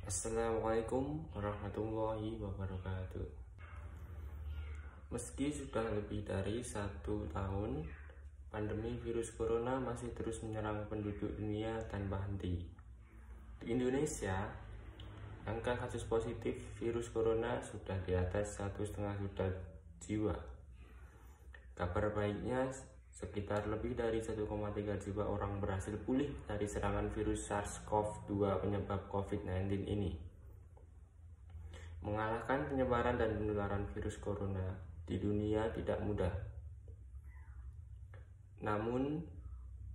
Assalamualaikum warahmatullahi wabarakatuh. Meski sudah lebih dari 1 tahun, pandemi virus corona masih terus menyerang penduduk dunia tanpa henti. Di Indonesia, angka kasus positif virus corona sudah di atas 1,5 juta jiwa. Kabar baiknya, sekitar lebih dari 1,3 juta orang berhasil pulih dari serangan virus SARS-CoV-2 penyebab COVID-19 ini. Mengalahkan penyebaran dan penularan virus corona di dunia tidak mudah. Namun,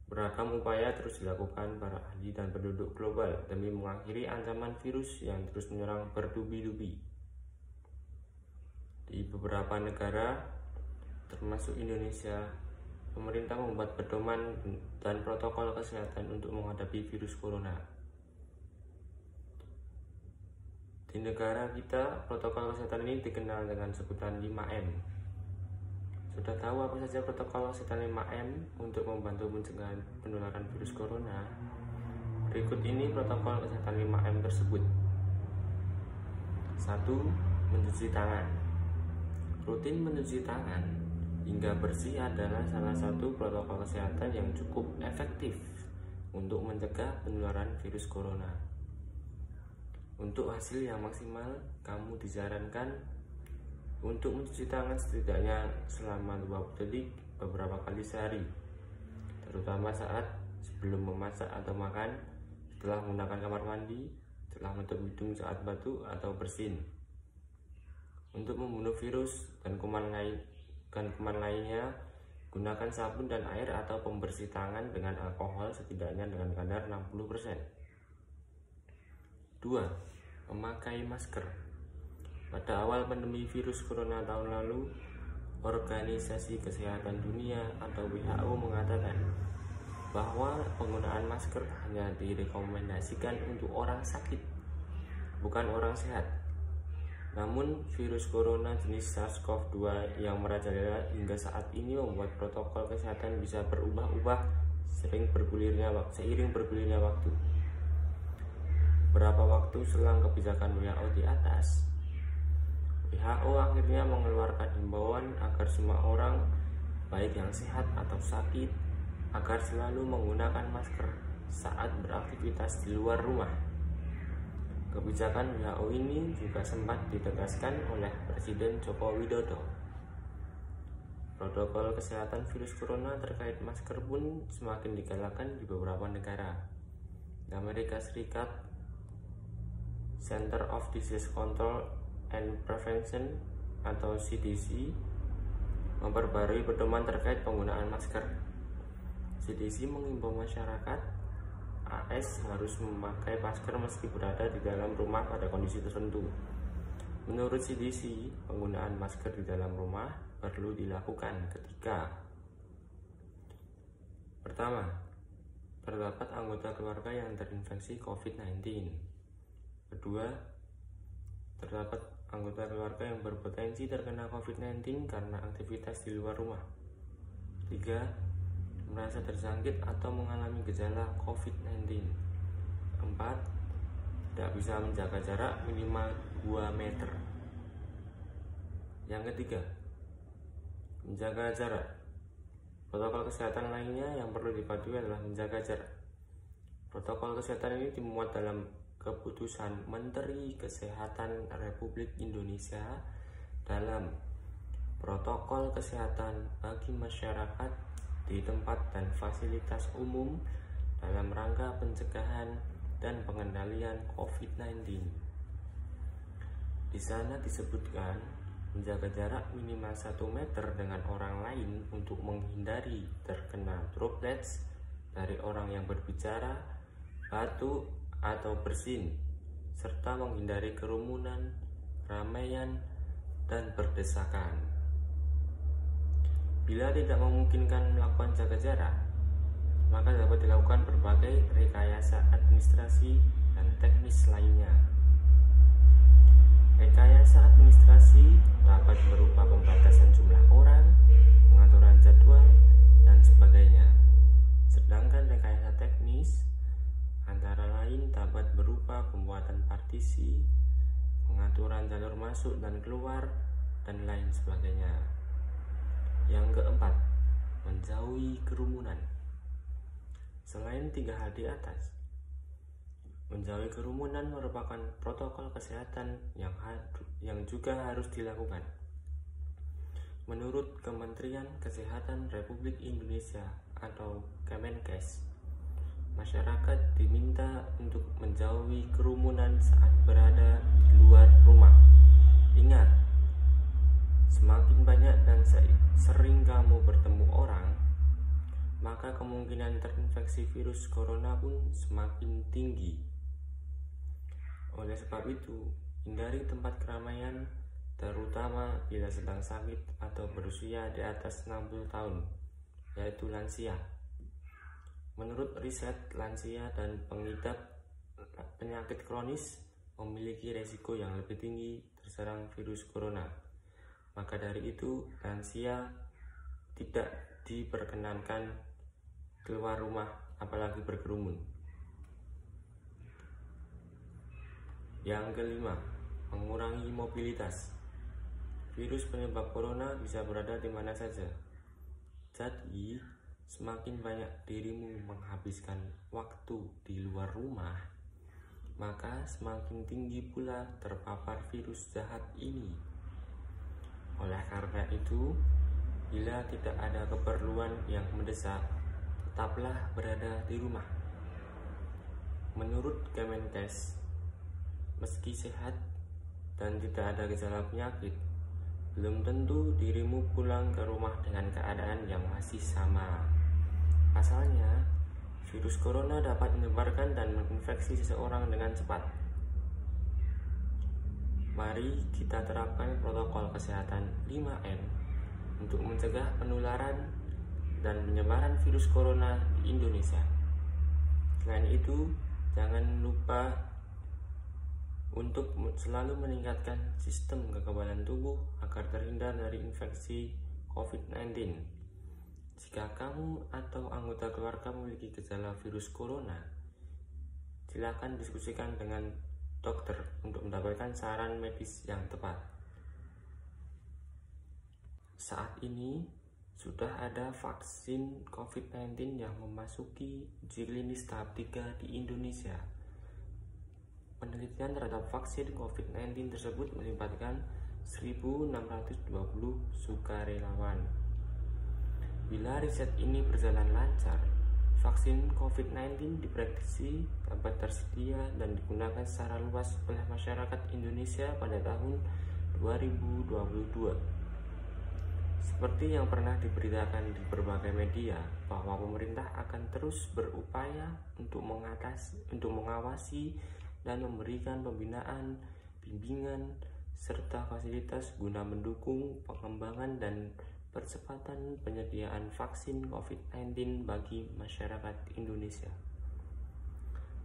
beragam upaya terus dilakukan para ahli dan penduduk global demi mengakhiri ancaman virus yang terus menyerang bertubi-tubi. Di beberapa negara, termasuk Indonesia, pemerintah membuat pedoman dan protokol kesehatan untuk menghadapi virus corona. Di negara kita, protokol kesehatan ini dikenal dengan sebutan 5M. Sudah tahu apa saja protokol kesehatan 5M untuk membantu mencegah penularan virus corona? Berikut ini protokol kesehatan 5M tersebut. 1. Mencuci tangan. Rutin mencuci tangan hingga bersih adalah salah satu protokol kesehatan yang cukup efektif untuk mencegah penularan virus corona. Untuk hasil yang maksimal, kamu disarankan untuk mencuci tangan setidaknya selama 20 detik beberapa kali sehari, terutama saat sebelum memasak atau makan, setelah menggunakan kamar mandi, setelah menutup hidung saat batuk atau bersin. Untuk membunuh virus dan kuman lainnya, gunakan sabun dan air atau pembersih tangan dengan alkohol setidaknya dengan kadar 60%. 2. Memakai masker. Pada awal pandemi virus corona tahun lalu, Organisasi Kesehatan Dunia atau WHO mengatakan bahwa penggunaan masker hanya direkomendasikan untuk orang sakit, bukan orang sehat. Namun, virus corona jenis SARS-CoV-2 yang merajalela hingga saat ini membuat protokol kesehatan bisa berubah-ubah seiring bergulirnya waktu. Beberapa waktu selang kebijakan WHO di atas, WHO akhirnya mengeluarkan himbauan agar semua orang, baik yang sehat atau sakit, agar selalu menggunakan masker saat beraktivitas di luar rumah. Kebijakan WHO ini juga sempat ditegaskan oleh Presiden Joko Widodo. Protokol kesehatan virus corona terkait masker pun semakin digalakkan di beberapa negara. Di Amerika Serikat, Center of Disease Control and Prevention atau CDC memperbarui pedoman terkait penggunaan masker. CDC mengimbau masyarakat AS harus memakai masker meski berada di dalam rumah pada kondisi tertentu. Menurut CDC, penggunaan masker di dalam rumah perlu dilakukan ketika: pertama, terdapat anggota keluarga yang terinfeksi COVID-19. Kedua, terdapat anggota keluarga yang berpotensi terkena COVID-19 karena aktivitas di luar rumah. 3. Merasa terjangkit atau mengalami gejala COVID-19. 4. Tidak bisa menjaga jarak minimal 2 meter. Yang ketiga, menjaga jarak. Protokol kesehatan lainnya yang perlu dipatuhi adalah menjaga jarak. Protokol kesehatan ini dimuat dalam keputusan Menteri Kesehatan Republik Indonesia dalam Protokol Kesehatan bagi masyarakat di tempat dan fasilitas umum dalam rangka pencegahan dan pengendalian COVID-19. Di sana disebutkan menjaga jarak minimal 1 meter dengan orang lain untuk menghindari terkena droplets dari orang yang berbicara, batuk, atau bersin, serta menghindari kerumunan, keramaian, dan berdesakan. Bila tidak memungkinkan melakukan jaga jarak, maka dapat dilakukan berbagai rekayasa administrasi dan teknis lainnya. Rekayasa administrasi dapat berupa pembatasan jumlah orang, pengaturan jadwal, dan sebagainya. Sedangkan rekayasa teknis antara lain dapat berupa pembuatan party supervisi, pengaturan jalur masuk dan keluar, dan lain sebagainya. Yang keempat, menjauhi kerumunan. Selain 3 hal di atas, menjauhi kerumunan merupakan protokol kesehatan yang juga harus dilakukan. Menurut Kementerian Kesehatan Republik Indonesia atau Kemenkes, masyarakat diminta untuk menjauhi kerumunan saat berada di luar rumah. Ingat, semakin banyak dan sering kamu bertemu orang, maka kemungkinan terinfeksi virus corona pun semakin tinggi. Oleh sebab itu, hindari tempat keramaian, terutama bila sedang sakit atau berusia di atas 60 tahun, yaitu lansia. Menurut riset, lansia dan pengidap penyakit kronis memiliki resiko yang lebih tinggi terserang virus corona. Maka dari itu, lansia tidak diperkenankan keluar rumah, apalagi berkerumun. Yang kelima, mengurangi mobilitas. Virus penyebab corona bisa berada di mana saja. Jadi, semakin banyak dirimu menghabiskan waktu di luar rumah, maka semakin tinggi pula terpapar virus jahat ini. Oleh karena itu, bila tidak ada keperluan yang mendesak, tetaplah berada di rumah. Menurut Kemenkes, meski sehat dan tidak ada gejala penyakit, belum tentu dirimu pulang ke rumah dengan keadaan yang masih sama. Pasalnya, virus corona dapat menyebarkan dan menginfeksi seseorang dengan cepat. Mari kita terapkan protokol kesehatan 5M untuk mencegah penularan dan penyebaran virus corona di Indonesia. Selain itu, jangan lupa untuk selalu meningkatkan sistem kekebalan tubuh agar terhindar dari infeksi COVID-19. Jika kamu atau anggota keluarga memiliki gejala virus corona, silakan diskusikan dengan dokter untuk mendapatkan saran medis yang tepat. Saat ini sudah ada vaksin COVID-19 yang memasuki uji klinis tahap 3 di Indonesia. Penelitian terhadap vaksin COVID-19 tersebut melibatkan 1.620 sukarelawan. Bila riset ini berjalan lancar, vaksin COVID-19 diprediksi dapat tersedia dan digunakan secara luas oleh masyarakat Indonesia pada tahun 2022. Seperti yang pernah diberitakan di berbagai media, bahwa pemerintah akan terus berupaya untuk mengawasi dan memberikan pembinaan, bimbingan, serta fasilitas guna mendukung pengembangan dan percepatan penyediaan vaksin COVID-19 bagi masyarakat Indonesia.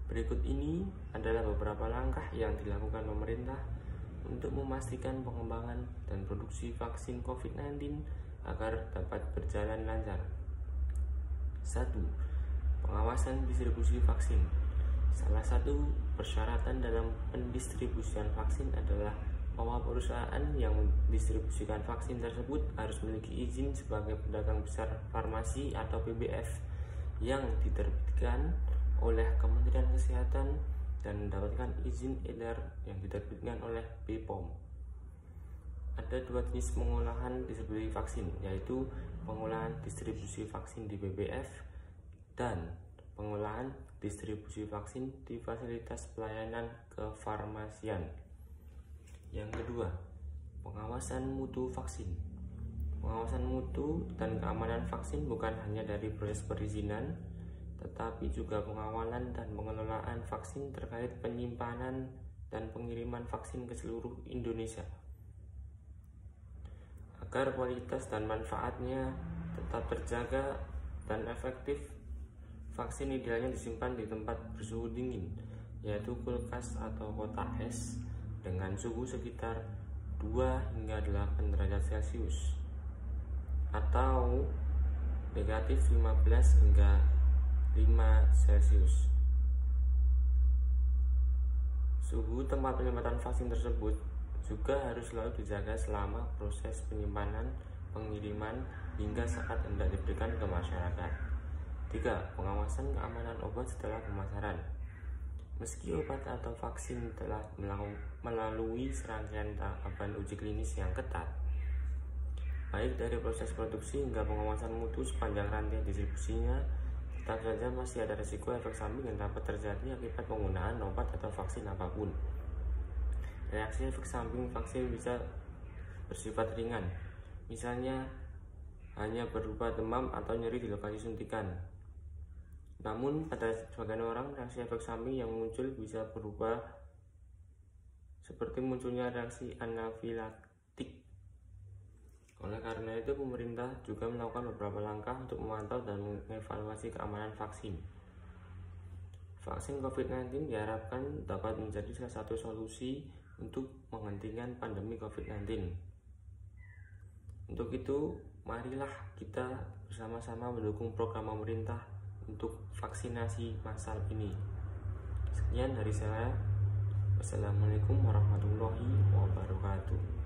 Berikut ini adalah beberapa langkah yang dilakukan pemerintah untuk memastikan pengembangan dan produksi vaksin COVID-19 agar dapat berjalan lancar. 1. Pengawasan distribusi vaksin. Salah satu persyaratan dalam pendistribusian vaksin adalah bahwa perusahaan yang mendistribusikan vaksin tersebut harus memiliki izin sebagai pedagang besar farmasi atau PBF yang diterbitkan oleh Kementerian Kesehatan dan mendapatkan izin edar yang diterbitkan oleh BPOM. Ada 2 jenis pengolahan distribusi vaksin, yaitu pengolahan distribusi vaksin di PBF dan pengolahan distribusi vaksin di fasilitas pelayanan kefarmasian. Yang kedua, pengawasan mutu vaksin. Pengawasan mutu dan keamanan vaksin bukan hanya dari proses perizinan, tetapi juga pengawalan dan pengelolaan vaksin terkait penyimpanan dan pengiriman vaksin ke seluruh Indonesia. Agar kualitas dan manfaatnya tetap terjaga dan efektif, vaksin idealnya disimpan di tempat bersuhu dingin, yaitu kulkas atau kotak es dengan suhu sekitar 2 hingga 8 derajat Celcius atau negatif 15 hingga 5 Celcius. Suhu tempat penempatan vaksin tersebut juga harus selalu dijaga selama proses penyimpanan, pengiriman, hingga saat hendak diberikan ke masyarakat. 3. Pengawasan keamanan obat setelah pemasaran. Meski obat atau vaksin telah melalui serangkaian tahapan uji klinis yang ketat, baik dari proses produksi hingga pengawasan mutu sepanjang rantai distribusinya, tetap saja masih ada risiko efek samping yang dapat terjadi akibat penggunaan obat atau vaksin apapun. Reaksi efek samping vaksin bisa bersifat ringan, misalnya hanya berupa demam atau nyeri di lokasi suntikan. Namun pada sebagian orang, reaksi efek samping yang muncul bisa berubah seperti munculnya reaksi anafilaktik. Oleh karena itu, pemerintah juga melakukan beberapa langkah untuk memantau dan mengevaluasi keamanan vaksin. Vaksin COVID-19 diharapkan dapat menjadi salah satu solusi untuk menghentikan pandemi COVID-19. Untuk itu, marilah kita bersama-sama mendukung program pemerintah untuk vaksinasi massal ini. Sekian dari saya. Wassalamualaikum warahmatullahi wabarakatuh.